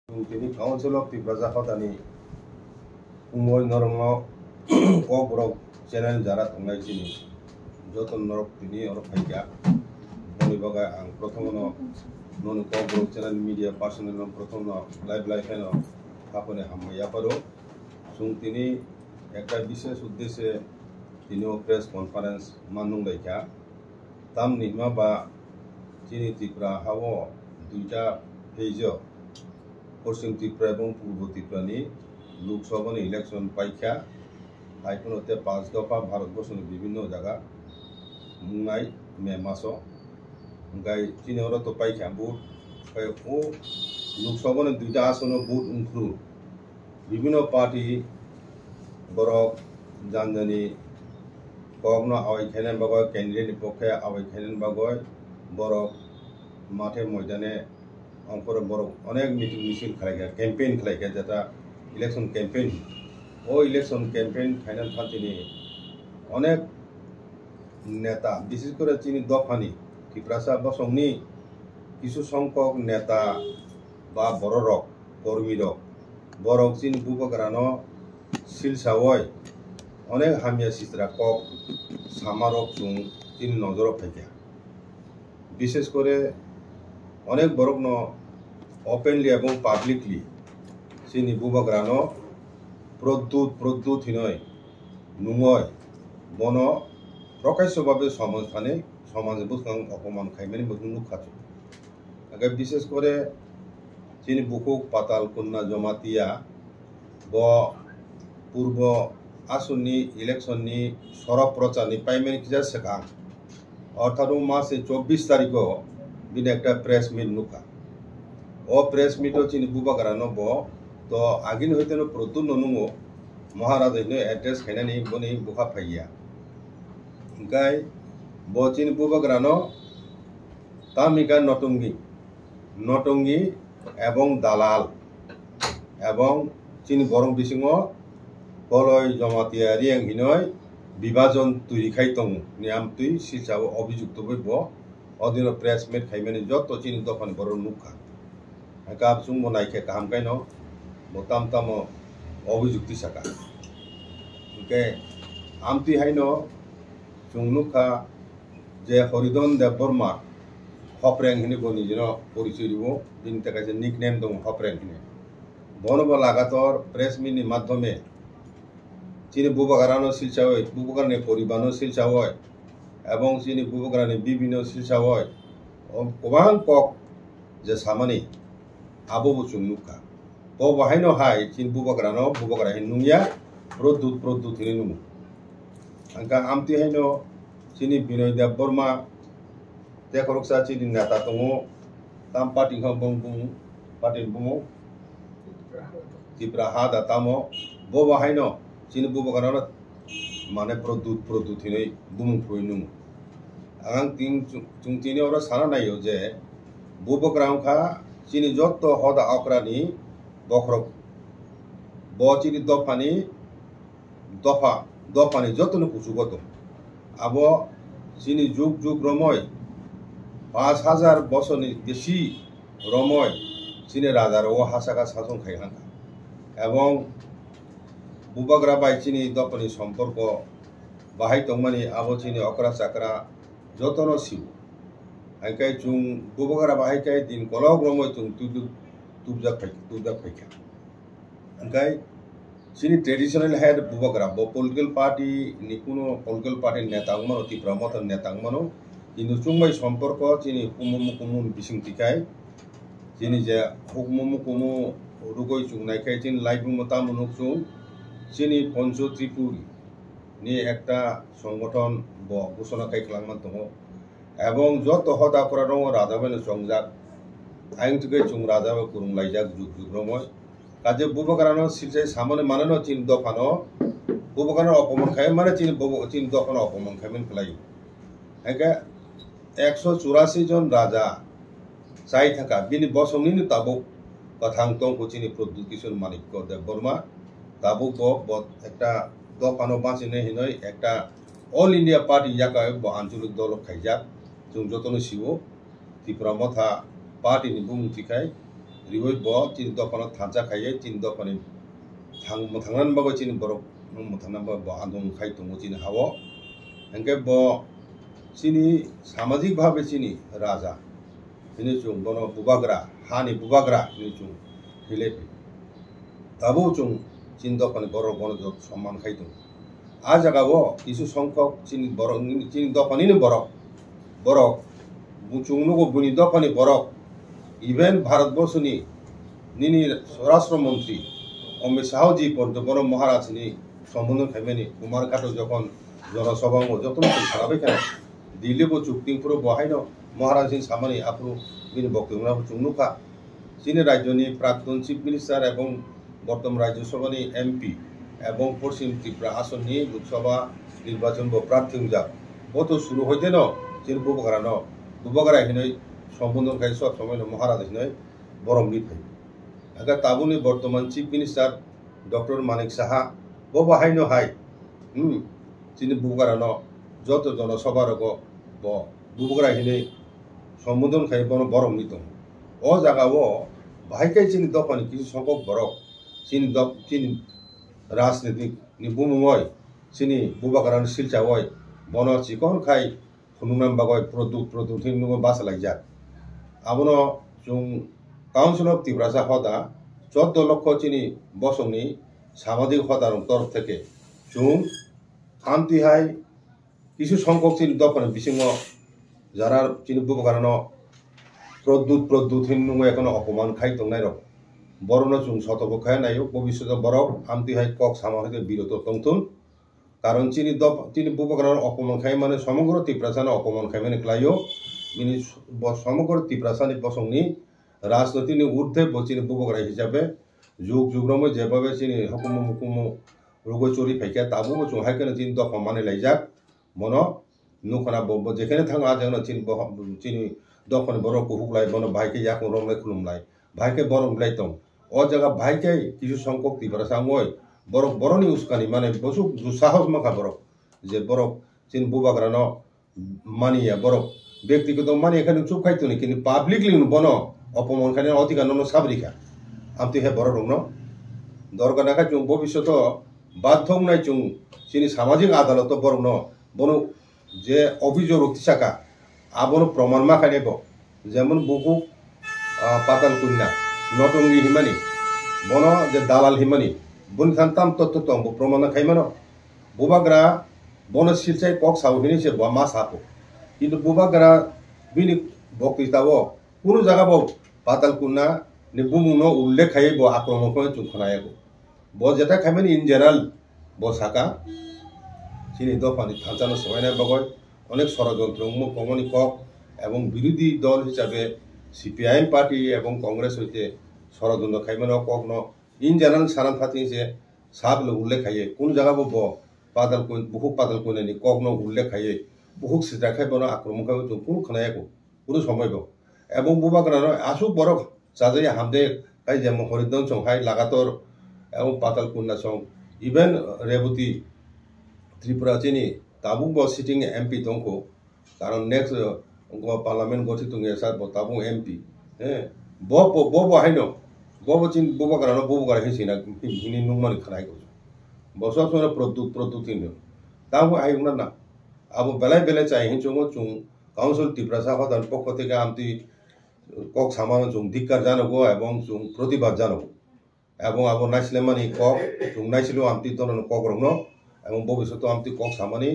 Tini Council of the Brazahatani Umoy Normo Obrok Channel Jarat Ungaichini Joton Norok Tini or Paya Monibaga and Protono non Obrok Channel Media Personal Protono Live Heno Hapone Hamayapado Suntini Eka Business Udese Tino Press Conference Manung Laika Tam Nihmaba Chini Tipra Hawo Duja Hejo পশ্চিম ত্রিপুরা এবং পূর্ব ত্রিপুরা নিয়ে Lok Sabha election পরীক্ষা আইকনতে 5 দফা ভারতবর্ষের বিভিন্ন জায়গা মুঙ্গাই মে মাস গাই চিনর তো পরীক্ষা vote oh Lok Sabha দুইটা আসন ভোট উনখ্রু বিভিন্ন পার্টি বরক জানজানি কগ্ন আওয়াই খেলেন বাগয় ক্যান্ডিডেট পক্ষে আওয়াই খেলেন বাগয় বরক মাঠে ময়দানে अंकुर बरक अनेक मीटिंग मिছিল खालायगा कैंपेन खालायगा जेटा इलेक्शन कैंपेन ओ इलेक्शन कैंपेन फाइनल थांतिनि अनेक नेता विशेष करे चिनि दफानि टिप्रासा बसंनि किछु संख्यक नेता बा बररक कर्मीरक बरक चिनि बुबग्रानो सिलसावय अनेक हामिया सित्रा कक सामारक जुं चिनि नजर फायगा विशेष करे অনেক বরকনো ওপেনলি এবং পাবলিকলি চিনি বুবগ্রানো প্রদ্যুৎ হিনয় নুময় বন প্রকাশ্যভাবে সমাজখানে সমাজে বুঝকাং অপমান খাইমানি বদুনু খাচু আগে বিশেষ করে চিনি বুকুক পাতাল কন্যা জমাতিয়া ব পূর্ব আসননি ইলেকশননি সরব প্রচারনি পাইমানি কিজা সেকাং অর্থাৎ মাসে 24 তারিখ बिन एक प्रेस मीट नुका ओ प्रेस मीट चिनी बुबग्रानो बो तो आगिन होते नो प्रतु ननुंगो महाराज ने एड्रेस खेनानी बनी बुखा फैया गाय बो चिनी बुबग्रानो तामिका नटंगी एवं दालाल एवं चिनी बरं बिसिङो कलय जमातिया रियं हिनय विभाजन तुई खाइतं नियम तुई सिलसाव अभियुक्त बो अधीन प्रेस मीट खाइमानि जत चिनि दफानि बर नुखा गाब जुं बनाइखे काम काइनो मोताम ताम अभियुक्ति साका ओके आमति हाइनो जुं नुखा जे हरिधन देव बर्मा हप्रें हिनि बनि जिनो परिचय दिबो बिनि थाखाय जे निकनेम दं हप्रें हिनि बनबो लागातर प्रेस मीटनि माध्यमे चिनि बुबग्रानो सिलसावय बुबग्रानि परिबारनो सिलसावय এবং চিনি বুবগ্রানি বিভিন্ন সিলসাওয় গোবাং কক যে সামানি আবো বুচুং নুকা ব বাহাইনো হাই চিন বুবগ্রানো বুবগ্রা হিনুয়া প্রদ্যুৎ হিনি নুমু আঙ্কা আমতি হাইনো চিনি বিনয় দেব বর্মা দেখরকসা চিনি নেতা দङो তাম পার্টি খাম বুমু ত্রিপুরা হাদা তামো ব বাহাইনো চিনি বুবগ্রানো माने प्रद्युत हिनै बुमुखुय नुमु आं तिनि और साना नायो जे बुबग्रामखा चिनि जत्त हदा अक्रानि बख्रक ब चिनि दफानि जत्तनो कुसुगत आबो चिनि जुग रमय 5000 बछरनि बेसि रमय चिनि राजार ओ हासाका शासन खायहांखा एवं बुबग्रा बाइचिनि दफानि सम्पर्क बाहाय दंमानि आबो चिनि अकरा चाकरा जतनो सिउ आइकाय जुं बुबग्रा बाहायकाय दिन कलग रमय जुं तुबजाक फैखा आइकाय चिनि ट्रेडिशनल हेड बुबग्रा ब पॉलिटिकल पार्टी निकुनो पॉलिटिकल पार्टी नेतांगमानो तिप्रमत नेतांगमानो किन्तु जुंबाय सम्पर्क चिनि कुमुम बिसिंतिकाय चिनि जे हुकुमुकुमु रुगय जुंनायकाय चिनि लाइफ मता मुनुक जुं चिनी पंच त्रिपुरी नि एकटा संगठन घोषणा खालामना दङ एवं जत हदाफोरा दङ राजाबानो संजाक आइं तुगे जुं राजाबा कुरुं लाइजाक जुग रमय काजे बुबग्रानो सिलसाय सामाने माननो चिन दफानो बुबग्रानो अपमान खाय माने चिन दफानो अपमान खायमन खलायो एके 184 जन राजा जाय थाका बिनि बसंनि ताबो कथां दं चिनि प्रद्युत किशोर मानिक्य देव बर्मा ताबु एक दफानो बाँचिने हिनय एक ऑल इंडिया पार्टी याकाय आंचलिक दल खाइजाक जों जतनो सिवो त्रिपुरा मथा पार्टी नि बुमुथिखाय riwoi bo chini dokano thancha khaye chini dokani thangnan bago chini borok thangnan bago bo andong khai tongo chini hawo hengke bo chini samajik bhabe chini raja ini chung bono bubagra hani bubagra ini chung hilepi tabo chung chini dokani borok bono jot সম্মান khai tongo a jaga bo isu songkok chini borok chini dokani ni borok chung nugo buni dokani borok even ভারতবর্ষনি নিনি স্বরাষ্ট্রমন্ত্রী অমিত শাহজি পর্যবর মহারাজনি সম্বোধন খাইমেনি কুমারঘাটও যখন জনসভা যত খারাপে কেন দিল্লি বো চুক্তিপুরো বহাইন মহারাজনি সামানি আপু বিনি বক্তব্য চুনুকা চীন রাজ্যনি প্রাক্তন চিফ মিনিস্টার এবং বর্তমান রাজ্যসভানি এমপি এবং পশ্চিম ত্রিপুরা আসননি লোকসভা নির্বাচন প্রার্থী কত শুরু হইতে ন চীন বুবগারা এখানে সম্বোধন খাই সব সময় মহারাজ নয় বরং নিফাই আগে তাবুনি বর্তমান chief minister doctor Manik Saha বো বাহাইনো হাই চিনি বুবগারানো যত জনসভার বুবগারা হিনে সম্বোধন খাই বরং নিত ও জায়গাও বাহাইকাই চিনি দফানি কিছু সংখ্যক বরক চিনি রাজনীতিক নি বুমুয় চিনি বুবাগারানো শিলচাওয় বন চিকন খাই খুনুনাম বাগয় প্রদুত হিন্দু বাসা লাইজাক abono chung Council of Tibrasa hoda 14 লক্ষ চিনি বসংনি সামাজিক হদার তরফ থেকে chung আমতিহাই কিছু সংখ্যক চিনি দফানে বিসিংহ যারা চিনি বুবগারানো প্রদ্যুৎ হিন্দু এখনো অপমান খাই তংনাই রক বরনো chung সতর্ক খাই নাইও ভবিষ্যৎ বরক আমতিহাই কক সামাজিক বিরত তংতুন কারণ চিনি বুবগারানো অপমান খাই মানে সমগ্র ত্রিপ্রাসানো অপমান খাই মানে ক্লাইও ini সমগ্র ত্রিপ্রাসানি বসংনি রাজনীতিনি ঊর্ধ্বে বচিনি বুবগারা হিসাবে যুগ রমে যেভাবে চিনি হকুমু মুকুমু রোগো চুরি ফাইকা তাবু চুং হাইকেন চিনি দফা মানে লাইজাক মনো নুখনা বব যেখানে থাঙ্গা যেন চিনি দফানি বরক হুকলাই বনো ভাইকে ইয়াক রমলাই খুলুমলাই ভাইকে বরং লাইতং ও জায়গা ভাইকে কিছু সংখ্যক ত্রিপ্রাসা মই বরনি উস্কানি মানে বসু দুঃসাহস মাখা বরক যে বরক চিনি বুবগারানো মানিয়া বরক ব্যক্তিগত মানে এখানে চুপ খাইতো না কিন্তু পাবলিকলি বন অপমান খানে অধিকার সাবরিকা আমতি হে বড় রং দরকার না চুং ভবিষ্যৎ বাধ্য নাই চুং চিনি সামাজিক আদালত বরং বন যে অভিযোগ রক্তিশাখা আবন প্রমাণ মাখা নেব যেমন বহু পাতাল কন্যা নটঙ্গি হিমানি বন যে দালাল হিমানি বন খান্তাম তত্ত্ব তং প্রমাণ খাইমান বুবাগ্রা বন শিলচাই কক সাউ হিনিছে মা সাপো কিন্তু বুবাগারা বিনি বক্তৃতাও কোনো জায়গা পাতাল কুন্না বুমুনো উল্লেখ খাই আক্রমণ করে চুনখনায় যেটা খাইবেন ইন জেনারেল সাকা চিনি দফানি থানচানো সবাই বগয় অনেক ষড়যন্ত্র কমনি কক এবং বিরোধী দল হিসাবে সিপিআইএম পার্টি এবং কংগ্রেস হইতে ষড়যন্ত্র খাইবেন cock in general Saran Fati যে সাব উল্লেখ খাইয়ে কোন জায়গা পাতাল বহু পাতাল কইনানি কক উল্লেখ খাইয়ে বহু সিটা খাই বনো আক্রমণ খাই কোনো খনায়াকো কোনো সময় এবং বুবাগারানো আসুক বরক চাজাই হামদে খাই যেমন হরিদন সংহাই লাগাতর এবং পাতাল কুন্না সং ইভেন রেবতী ত্রিপুরা চিনি তাবুক সিটিং এমপি দংকো কারণ নেক্সট পার্লামেন্ট গঠিত এসার তাবুক এমপি হ্যাঁ বাহাইন চিন বুবাগারানো বুবাগারা হিসিনা হিনি নুমানি খানাই গো বসব সময় প্রদ্যুৎ হিন্দু তাবু আইনা না আবো বেলায় চাই হিংচুং চুং কাউন্সিল ত্রিপ্রাসা হদার পক্ষ থেকে আমতি কক সামানো চুং ধিক্কার জানাবো এবং চুং প্রতিবাদ জানাবো এবং আবো নাইছিলে মানে কক চুং নাইছিল আমতি ধরনের কক রং এবং ভবিষ্যৎ আমতি কক সামানি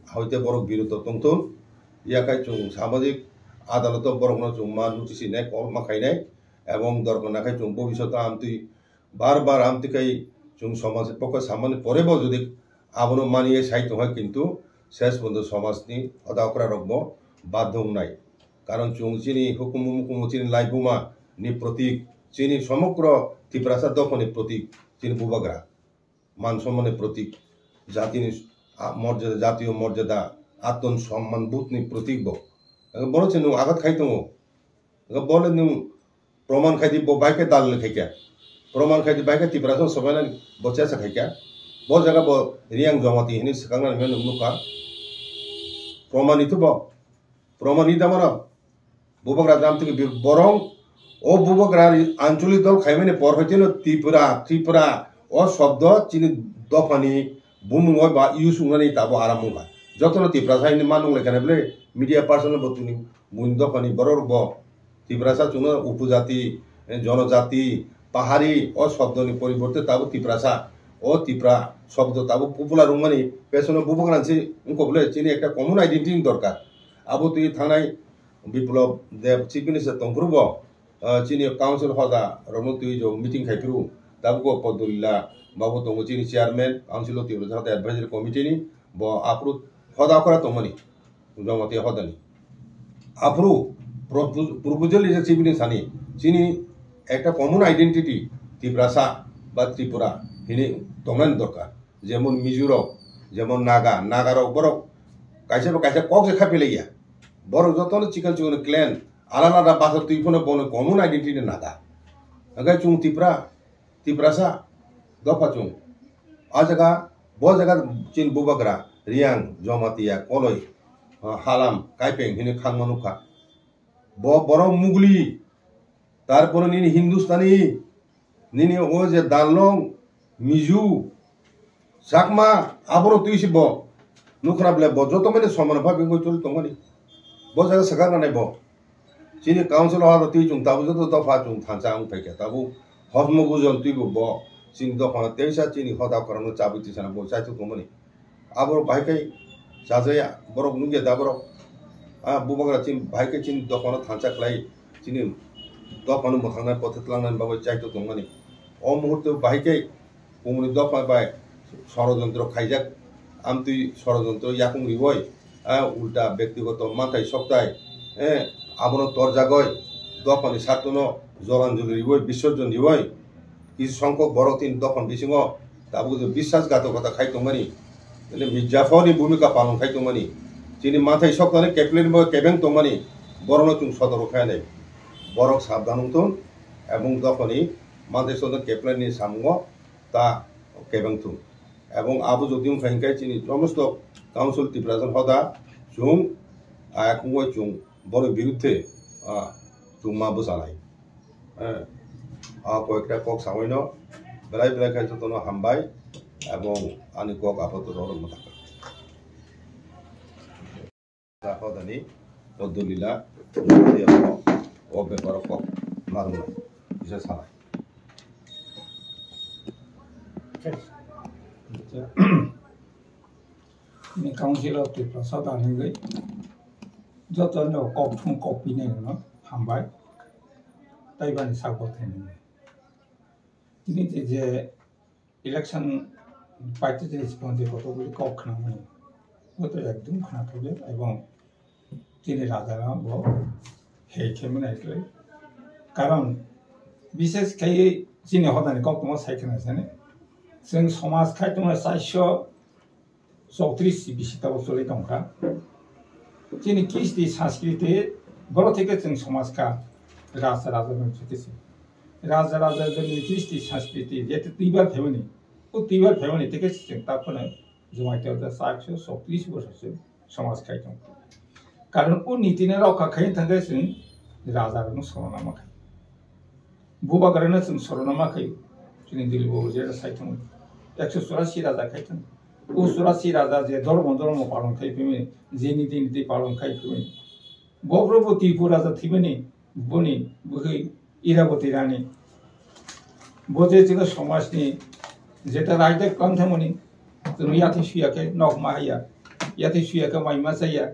হইতে বরক বিরত তংতুন ইয়াকাই চুং সামাজিক আদালত বরক চুং মা নুটিসি নাই কল মাখাইনাই এবং দরকার নাখাই চুং ভবিষ্যৎ আমতি বারবার আমতিকাই চুং সমাজের পক্ষে সামান্য পরেব যদি আবনো মানিয়ে সাহিত্য হয় কিন্তু শেষ পর্যন্ত সমাজনি হদা করা রকম বাধ্য নাই কারণ চুং চিনি হুকুমু মুকুমু চিনি লাইবুমা নি প্রতীক চিনি সমগ্র ত্রিপ্রাসা দফনি প্রতীক চিনি বুবাগরা মান সম্মানের প্রতীক জাতিনি মর্যাদা জাতীয় মর্যাদা আত্মসম্মান বোধনি প্রতীক বলেছে নু আঘাত খাইতো বলে নু প্রমাণ খাইদি বাইকে দাল খাইকা প্রমাণ খাইদি বাইকে ত্রিপ্রাসা সবাই বচাইছে খাইকা ব জায়গা রিয়াং জমাতি হিনি সেখানে মেন নুকা প্রমাণিত প্রমাণিত মানে বুবাগরা দাম থেকে বরং ও বুবকরা আঞ্চলিক দল খাইমানে পর হইতেন ত্রিপুরা ও শব্দ চিনি দফানি বুমুঙ্গয় বা ইউস উংনানি তাবো আরামুঙ্গা যতন ত্রিপুরা সাইনি মানুং লেখানে বলে মিডিয়া পার্সন বতুনি বুন দফানি বড়র ব ত্রিপুরা সা চুনো উপজাতি জনজাতি পাহাড়ি ও শব্দনি পরিবর্তে তাবো ত্রিপুরা ও ত্রিপুরা শব্দ তাবো পপুলার উংমানি পেছনে বুবকরানছি উনকো বলে চিনি একটা কমন আইডেন্টিটি দরকার আবো তুই থানায় বিপ্লব দেব চিফ মিনিস্টার তংপুরব চিনি কাউন্সিল হদা রমন তুই जो मीटिंग खाइफिरु दाबको पदुल्ला बाबू तंगो चिनी चेयरमैन काउंसिल टिब्रो जाते एडवाइजरी कमिटी नि ब आप्रू हदा करा तमनि जमते हदानि आप्रू प्रपोजल इज चिफ सानि चिनी একটা কমন আইডেন্টিটি ত্রিপুরা বা ত্রিপুরা হিনি তংনান দরকার যেমন মিজোরাম যেমন নাগার বরক কাইসে কক রেখা পেলে গিয়া বড় যতন চিকন চিকন ক্ল্যান আলাদা বাসা তুই ফোনে বনে কমন আইডেন্টিটি নাগা আগে চুং ত্রিপুরা দফা চুং আ জায়গা চিন বুবাগ্রা রিয়াং জমাতিয়া কলই হালাম কাইপেং হিনে খান মানুখা বড় মুগলি তারপরে নিনি হিন্দুস্তানি নিনি ও যে দালং মিজু চাকমা আবরো তুইছি ব নুখরা বলে ব যত মানে সমান ভাবে চল তংমানি ব জায়গা সাকার নাই ব চিনি কাউন্সিল হওয়ার তুই চুং তাবু যত দফা চুং থানসা আং ফাইকে তাবু হসমগুজন তুই ব চিনি দফা তেইসা চিনি হদা করানো চাবি তিসানা ব চাইতো তংমানি আবরো ভাইকাই সাজায়া বরক নুগে দাবরক বুবাগ্রা চিন ভাইকে চিনি দফা থানসা খাই চিনি দফানো মোথাंनाय পথেতলাंनाय বাবু চাইতো তংমানি ও মুহূর্তে ভাইকে কুমনি দফা বাই ষড়যন্ত্র খাইজাক আম তুই ষড়যন্ত্র ইয়াকুং রিবই উল্টা ব্যক্তিগত মাথায় সপ্তাহে আবনো তরজাগয় দফানি সাতন জলাঞ্জলি রিবই বিসর্জন রিবই কিছু সংখ্যক বড় তিন দফান বিসিং তাবু বিশ্বাসঘাতকতা খাইতমানি মির্জাফরনি ভূমিকা পালন খাইতমানি যিনি মাথায় সপ্তাহে ক্যাপ্টেন কেবেং তমানি বরণ চুং সতর্ক খায় নাই বরক সাবধান হতুন এবং তখনই মাদের সঙ্গে ক্যাপ্টেননি সামঙ্গ তা কেবেংথুন এবং আবু যদিও খাইকাই চিনি সমস্ত কাউন্সিল ত্রিপুরাজন হদা চুং আয়াকুঙ্গই চুং বড় বিরুদ্ধে চুংমা বসানাই কয়েকটা কক সামান্য বেলাই খাই যতন হামবাই এবং আনি কক আপত রম থাকা হদানি পদ্মলীলা ও ব্যাপার কক মারুন বিশেষ সানাই काउंसिल ऑफ त्रिपुरा सादानिगै जतनो कपथुं कपिने न हामबाय ताइबानि सागथेनि তিনি যে ইলেকশন পাইতে যে স্পন্দে কতগুলি কক খানামনি কত একদম খানা থাকবে এবং তিনি রাজারা ব হে খেমন আইলে কারণ বিশেষ খাই চিনি হদানি কক তোমা সাইকেনা জানে जों समाज खायदों 434 बिसिता बसले दंखा जोंनि कृष्टि संस्कृति बर' থেকে जों समाजका राजा मोनसे राजा जोंनि कृष्टि संस्कृति जेते तिबार फेमिनि ও तिबार फेमिनि থেকে जों तापने जमाइतेव 434 বছরসो समाज खायदों कारण ও নীতিনে রক্ষা খাইनो थाखाय जों राजानो सरनामा खाय बुबागारनो जों सरनामा खाय जोंनि दिल्लीआव जे साइथों 184 राजा खायथों 184 राजा जे धर्म पालन खायफिमे जे नीति पालन खायफिमे बब्रबो त्रिपुरा राजा थिबेनि बनि बहै इरावती रानी बजे जों समाजनि जेता रायदे कान्थमनि जों याति सुयाके नगमाया याति सुयाके माइमा जाया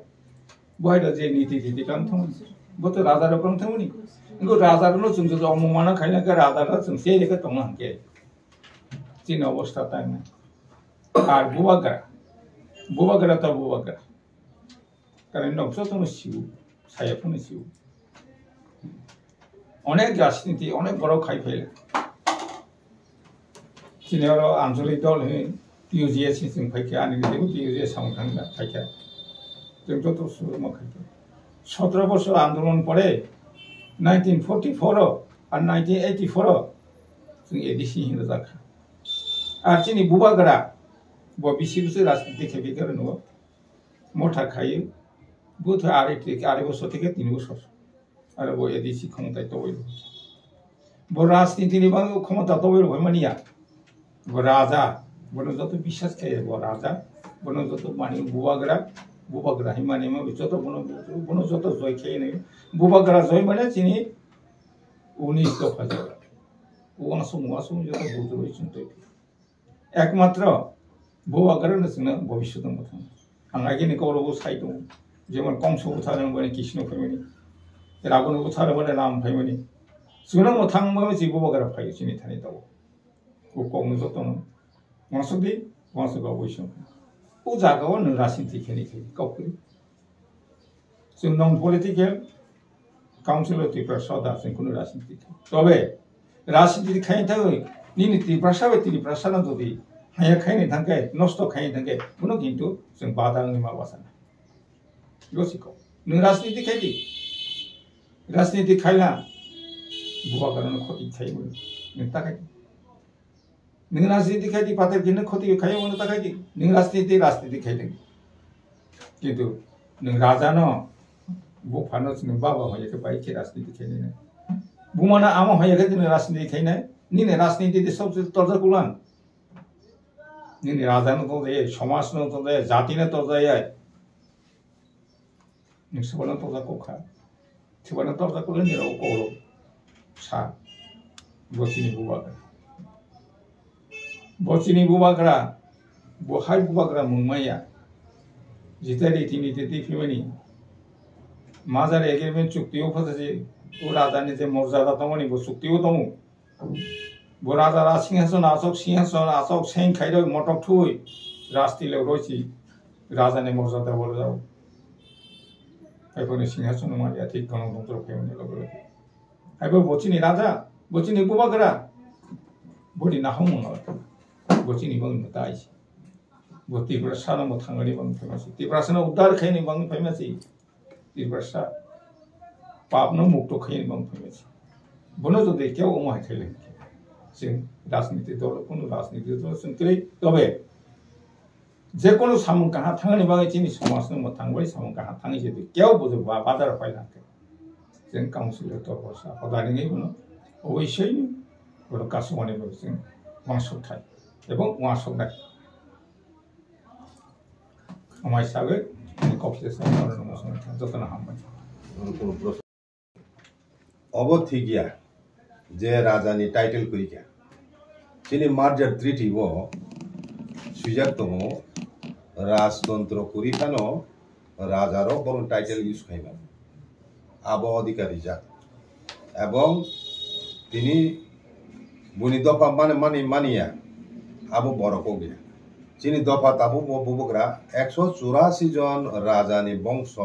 बहायदा जे नीति कान्थमनि बतो राजा कान्थमनि इनको राजानो जों अममाना खायना राजानो जों सेरेके तंनांके चिन अवस्था टाइम আর বুবাগারা তো বুবাগারা কারণ নকশা তো শিউ ছায়াফোনে শিউ অনেক রাজনীতি অনেক বড় খাই ফেলে চিনের আঞ্চলিক দল হয়ে টিউজিএস जों फायखे आनि देबो টিউজিএস সামখাঙ্গা फायखे जों যত শুরু মাখাইতে 17 বছর আন্দোলন পরে 1944 আর 1984 जों এডিসি হিন্দু জাখা আর চিনি বুবাগারা ব বিশিবসে রাজনীতি খেবে করে নো মোটা খায় বুথ আড়াই বছর থেকে 3 বছর আর ব এডিসি ক্ষমতায় তো হইল রাজনীতি নিবাং ক্ষমতা তবে হইমানিয়া রাজা বনো যত বিশ্বাস খাই রাজা বনো যত মানি বুবাগ্রা হিমানি যত বনো যত জয় খেয়ে নেই বুবাগ্রা জয় মানে চিনি 19 দফা জয় ওয়াসম যত বুঝতে হয়েছেন তো একমাত্র বুবাগ্রানো जोंनो ভবিষ্যৎ মতো आं आगेनि कौरव साइ दं जेमन कंस बुथारदोंमोन कृष्ण फैमानि रावण बुथारदोंमोन राम फैमानि जोंनो मोथां माबा जिबो बगरा फायो सिनि थानि दाव को कौनो जतन मासुदि मासुगा बयसं उ जागाव नों राजनीति खेनि खेनि गावखौ जों नन पलिटिकल काउन्सिल अफ त्रिपुरा जों कुनु राजनीति तबे राजनीति खायनि थाखाय निनि त्रिपुरा जुदि हाया खायनि थाखाय नष्ट खायनि थाखाय कुनु किन्तु जों बादांनि माबा साना लसिखौ नों राजनीति खायला बुवागारनो खति खायोमोन नों थाखाय नों राजनीति खायदि पातर किनो खति खायोमोन थाखाय नों राजनीति खायदों किन्तु नों राजानो बुफानो जों बाबा हायखौ बायखे राजनीति खायनो बुमाना आमा हायखौ जों राजनीति खायनो निने राजनीति सबसे तर्जकुलान निने राजानो तो जाय समाजनो तो जाय जातिनो तो जाय नोंसोरनो तो जाकोखा थिबानो तो जाकोले निराव कौरव सा बचिनी बुबाग्रा बहाय बुबाग्रा मुंमाया जितारि तिनि तिति फिमानि माजार एग्रीमेंट चुक्तियाव फसासे ओ राजानि जे मर्यादा दंनि बो चुक्तियाव दं बो राजा सिंहासन आसक सें खायदो मटक थुइ राजतिलाव रयसि राजानि मर्यादा बोलो जाव आइफोरनि सिंहासन मारिया थिक गणतंत्र फैमानि लगे आइबो बचिनी राजा बचिनी बुबाग्रा बडि नाहौ मंगा बचिनी बंग ताइस बति प्रसाद म थांगनि बंग फेमस तिब्रासना उद्धार खैनि बंग फेमस तिब्रासा पाप न मुक्त खैनि बंग फेमस बनो जो देखियो ओमा खैले जों राजनीति दल कोनो राजनीति दल संकरै तबे जे कोनो सामु काहा थांगनि बागै चिनि समाजनो म थांबाय सामु काहा थांगि जे केव बुझो बादार फायलांके जों काउन्सिल तरफसा हदारिङै बनो अवश्यैनो बरो कासुमानि जों वासुथाय এবং ওয়াসনায় আমার হিসাবে কপিলেশন করার মতো যতনা হামবাই অবধি গিয়া যে রাজানি টাইটেল করি গিয়া চিনি মার্জার ট্রিটি ও সুজাত দङ রাজতন্ত্র করি খানো রাজারও বড় টাইটেল ইউজ খাইবা আব অধিকারী যা এবং তিনি বুনি দফা মানিয়া आबो बरको गया चिनी दफा ताबो बुबुग्रा 184 जन राजानि बंश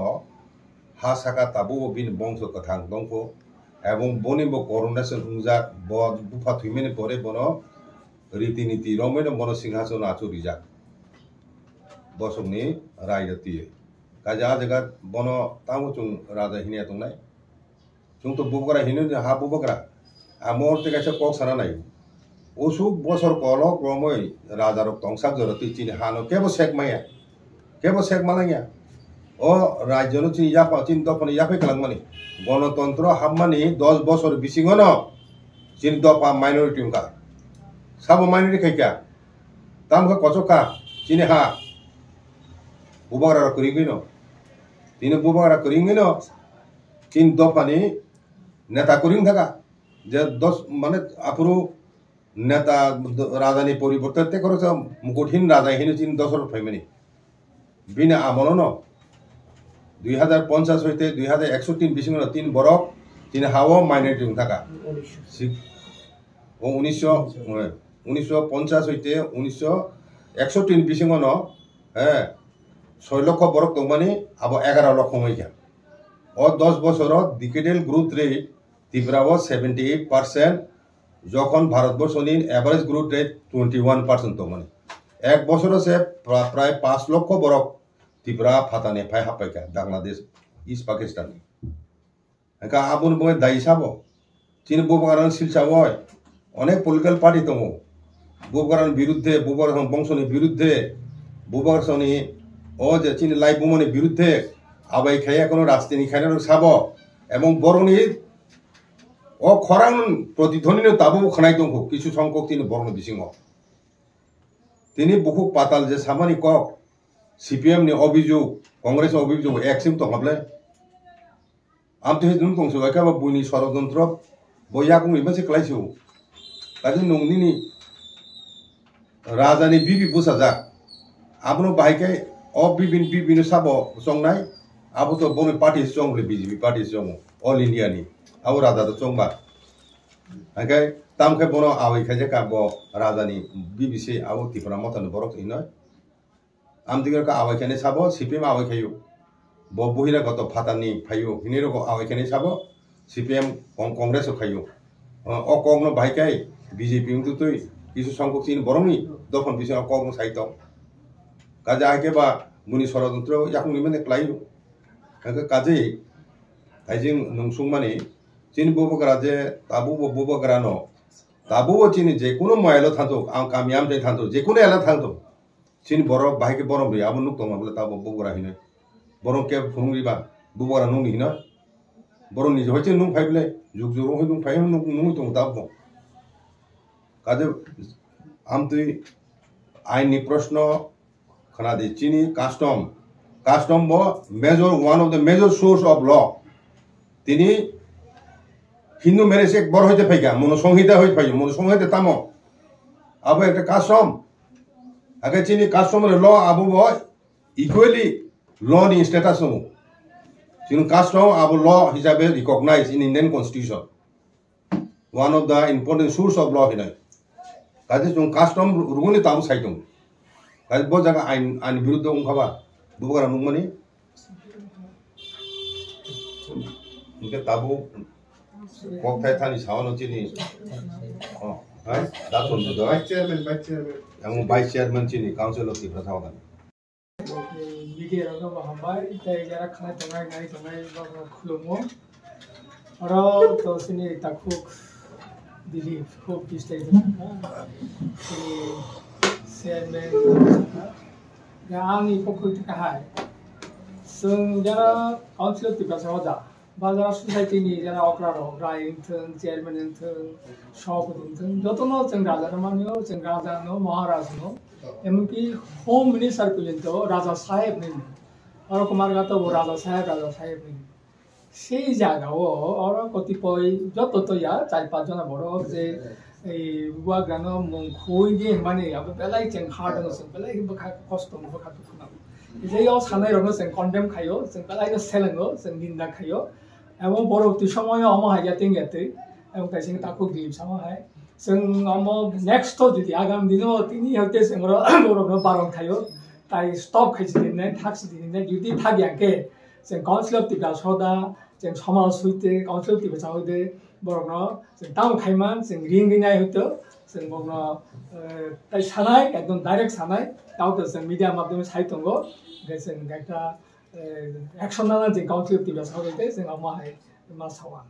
हा साका ताबो बिन बंश कथां दंको एवं बनिबो करुणासन हुंजा बुफा थुइमेनि परे बनो रीतिनीति रमेनो बनो सिंहासन आचुरिजा बसकनि रायजति काजा जगा बनो तामो चुं राजा हिनिया दंनाय चुं तो बुबुग्रा हिनो हा बुबुग्रा आमोर ते कासे कक साना नाय उसुक बसर कलो क्रमै राजार तंसाक जरति चिनि हानो केबो सेकमालांगिया ओ राज्यनो चिनि याफा चिनि दफानि याफे कलांगमानि गणतंत्र हाममानि 10 बसर बिसिङनो चिनि दफा माइनरिटी उनका साबो माइनरिटी खाइका तामका कचका चिनि हा बुबाग्रा करिगिनो तिनि बुबाग्रा करिगिनो चिनि दफानि नेता करिं थाका जे 10 माने आपुरु नेता राजानि परिवर्तन ते करो मुकुटहीन राजा हिनो चिन दशर फैमानि बिना आमनो 2050 হইতে 2103 বিসিং 3 বরক 3 হাওয়া মাইনরিটি থাকা ও 1950 হইতে 1961 বিসিং ন হ্যাঁ 6 লক্ষ বরক দমানি আবো 11 লক্ষ হইয়া ও 10 বছর ডিকেডাল গ্রোথ রেট ত্রিপুরাও 78% যখন ভারতবর্ষনি এভারেজ গ্রোথ রেট 21% তো মানে এক বছরে সে প্রায় 5 লক্ষ বরক ত্রিপুরা ফাতানে ফাই হাপাইকা বাংলাদেশ ইস্ট পাকিস্তান একা আবুন বয় দাই সাবো চীন বুবগারন সিলসাবয় অনেক পলিটিক্যাল পার্টি দङ বুবগারন বিরুদ্ধে বুবগারন বংশনি বিরুদ্ধে বুবগারসনি ও যে চীন লাই বুমনি বিরুদ্ধে আবাই খাইয়া কোনো রাজনীতি খাইনা সাবো এবং বরনি ও খরাং প্রতিধ্বনি তাবো খানাই দং কিছু সংখ্যক তিনি বর্ণ বিসিং তিনি বহু পাতাল যে সামানি কক সিপিএম ni অভিযোগ কংগ্রেস অভিযোগ একসিম তো হাবলে আম তো হেদুন কংসো একা বা বুনি ষড়যন্ত্র বইয়া কং ইবাসে ক্লাইসো কাজে নংনি রাজানি বিবি বুসাজা আবনো বাইকে বিবিন সাবো সংনাই আবো তো বনে পার্টি সংলে বিজেপি পার্টি সং অল ইন্ডিয়া ni আবো রাজা তো সংবা আগে তামকে বনো আওই খাইজে কাবো রাজানি বিবিসি আবো তিফরা মতন বরক ইনয় আমদিগের কা আওই খানে সাবো সিপিএম আওই খাইও বহিরা গত ফাতানি ফাইও হিনেরো আওই খানে সাবো সিপিএম কংগ্রেস খাইও ও কংনো বাইকাই বিজেপি তো তুই কিছু সংখ্যক চিন বরংনি দফন বিষয় কং সাইত কাজে আগে বা মুনি ষড়যন্ত্র এখন নিমেনে ক্লাইও কাজে তাইজিং নংসুং মানে চিনি ববগরা যে তাবু ববগরা ন তাবু চিনি যে কোনো ময়লো থাকতো কামিয়াম যাই থাকতো যে কোনো এলা থাকতো চিনি বড় বাইকে বরম রে আবু নুক দং বলে তাবু ববগরা হিনে বরং কে ফুংরিবা ববগরা নুং হিনা বরং নিজে হইছে নুং ফাইবলে যুগ যুগ হই নুং ফাই নুং দং তাবু কাজে আমতুই আইনি প্রশ্ন খানা দে চিনি কাস্টম ব major one of the major source of law তিনি হিন্দু ম্যারেজ এক বড় হইতে ফাইকা মনোসংহিতা হইতে ফাই মনোসংহিতা তামো আবো একটা কাস্টম আগে চিনি কাস্টমের ল আবো ইকুয়ালি ল নি স্ট্যাটাস হমু চিনি কাস্টম আবো ল হিসাবে recognise in Indian constitution one of the important source of law হিনাই কাজে जों কাস্টম রুগুনি তাম সাইতং কাজে ব জায়গা আইন বিরুদ্ধে ওংখাবা বুবগারা নুংমানি 이게 나보 꼭타이 타니 사원은 찌니 나도 언제도 양호 바이스 체어맨 찌니 카운슬러 티브라 사원은 미디어로 뭐 한발 이때 자라 카나 동아이 뭐 클로모 어라 또 신이 딱국 believe hope this day 체어맨 양이 포크트가 하이ซึ่ง যারা কাউন্সিলর 티브라 사원다 বাজার সোসাইটিনি যারা অক্রারো রাইন্থন চেয়ারম্যানথন সভাপতিথন যতন जों রাজার মানিও जों রাজানো মহারাজনো এমনকি হোম মিনিস্টার পর্যন্ত রাজা সাহেব নেই আর কুমারগাতো রাজা সাহেব নেই সেই জায়গাও আর কতিপয় যত তৈয়া 4-5 জন বড় যে এই বুয়াগ্রানো মুখই দিয়ে মানে বেলাই जों হার্ডনো जों বেলাই কষ্ট মুখ খাতো না যেও সানাইরনো जों কন্ডেম খাইও जों বেলাইনো সেলেঙ্গো जों নিন্দা খাইও এবং পরবর্তী সময়ে অমহাই গেতে এবং তাই সঙ্গে তাকে গিলিপ সামহাই जों নেক্সট যদি আগামী দিনও তিনি হতে जों বড় বারণ খাইও তাই স্টপ খাইছি দিন থাকছি দিন যদি থাকিয়াকে जों কাউন্সিল অফ টিকা সদা जों সমাজ হইতে কাউন্সিল অফ টিকা হইতে বড় जों তাও খাইমান जों রিংরিনাই হইতো जों বড় তাই সানাই একদম ডাইরেক্ট সানাই তাও তো जों মিডিয়া মাধ্যমে সাইতঙ্গ जों একটা অ্যাকশন নানা যে কাউন্সিল অফ টিকা হইতে जों আমাহাই মাসাওয়া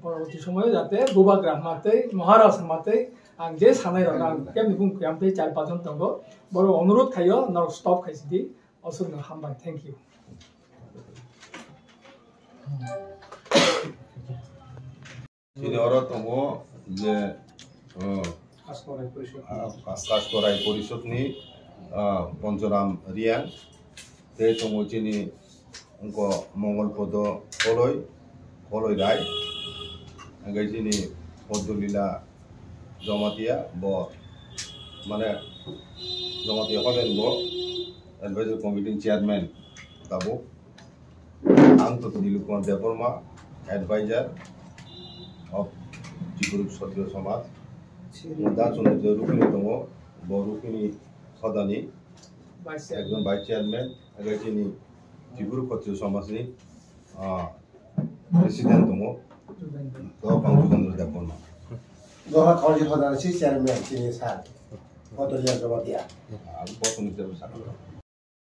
পরবর্তী সময়ে যাতে বুবাগ্রাম মাতে মহারাজ মাতে আং যে সানাই রাং কেম বুং কেমতে 4-5 জন দঙ্গ বড় অনুরোধ খাইও নর স্টপ খাইছি অসুন হামবাই থ্যাংক ইউ চিনি অর তঙ্গ যে কাসকরাই পরিষদনি পঞ্চরাম রিয়াং তে তঙ্গ চিনি অঙ্ক মঙ্গলপদ কলই রায় গাইছিনি পদ্মলীলা জমাতিয়া ব মানে জমাতিয়া হলেন ব এডভাইজার কমিটিং চেয়ারম্যান তাবো आं तो दिलीप कुमार देवबर्मा एडवाइजर ऑफ जिगुरुप क्षत्रिय समाज दा चंद्र रुकिनी दङ ब रुकिनी सदानी एकदम भाइस चेयरमैन एगाइसिनी जिगुरुप क्षत्रिय समाजनि प्रेसिडेंट दङ तो पांचुचंद्र देवबर्मा दोहा काउंसिल सदस्य चेयरमैन चिनी साल पतलिया जमातिया आं बसुमतारी साल